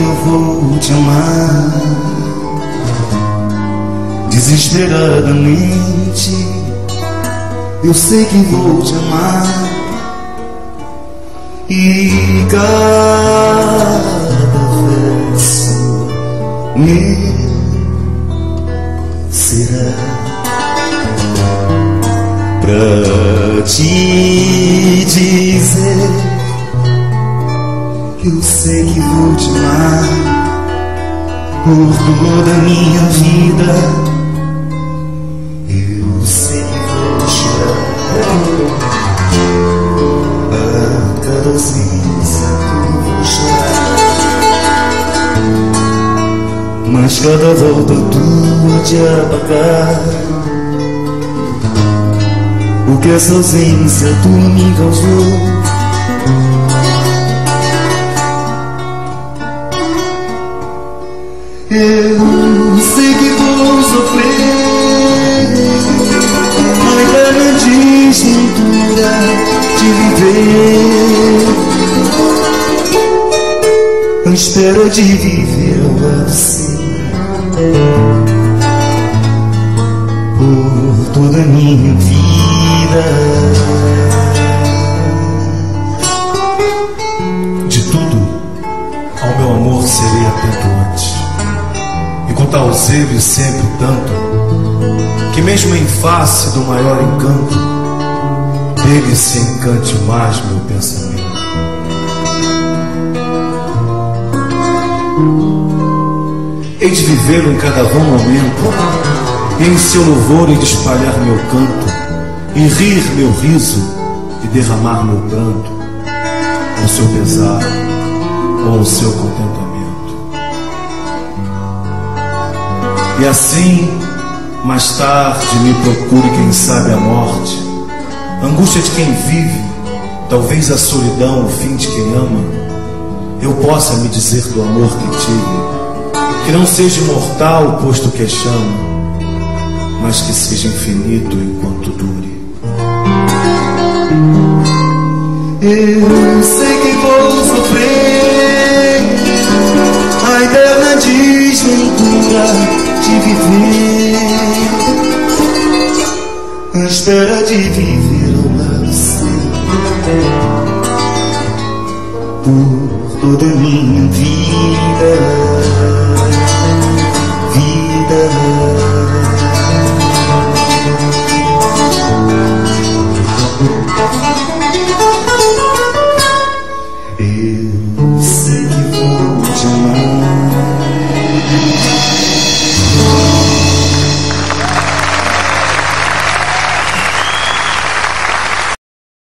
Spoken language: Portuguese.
eu vou te amar desesperadamente. Eu sei que vou te amar e cada verso meu será pra te dizer que eu sei que vou te amar por toda a minha vida. Eu sei que vou chorar a cada ausência que eu vou chorar, mas cada volta tua de apagar o que essa ausência tua me causou. Eu sei que vou sofrer a eterna desventura de viver, à espera de viver ao lado seu por toda a minha vida. De tudo ao meu amor serei atento antes, e com tal zelo e sempre tanto, que mesmo em face do maior encanto, dele se encante mais meu pensamento. Hei de vivê-lo em cada bom momento, e em seu louvor hei de espalhar meu canto, e rir meu riso, e derramar meu pranto, ao seu pesar ou ao seu contentamento. E assim, mais tarde, me procure quem sabe a morte, angústia de quem vive, talvez a solidão, o fim de quem ama. Eu possa me dizer do amor que tive, que não seja imortal, posto que é chama, mas que seja infinito enquanto dure. Eu sei que vou sofrer a eterna desventura de viver, à espera de viver ao lado seu por toda a minha vida.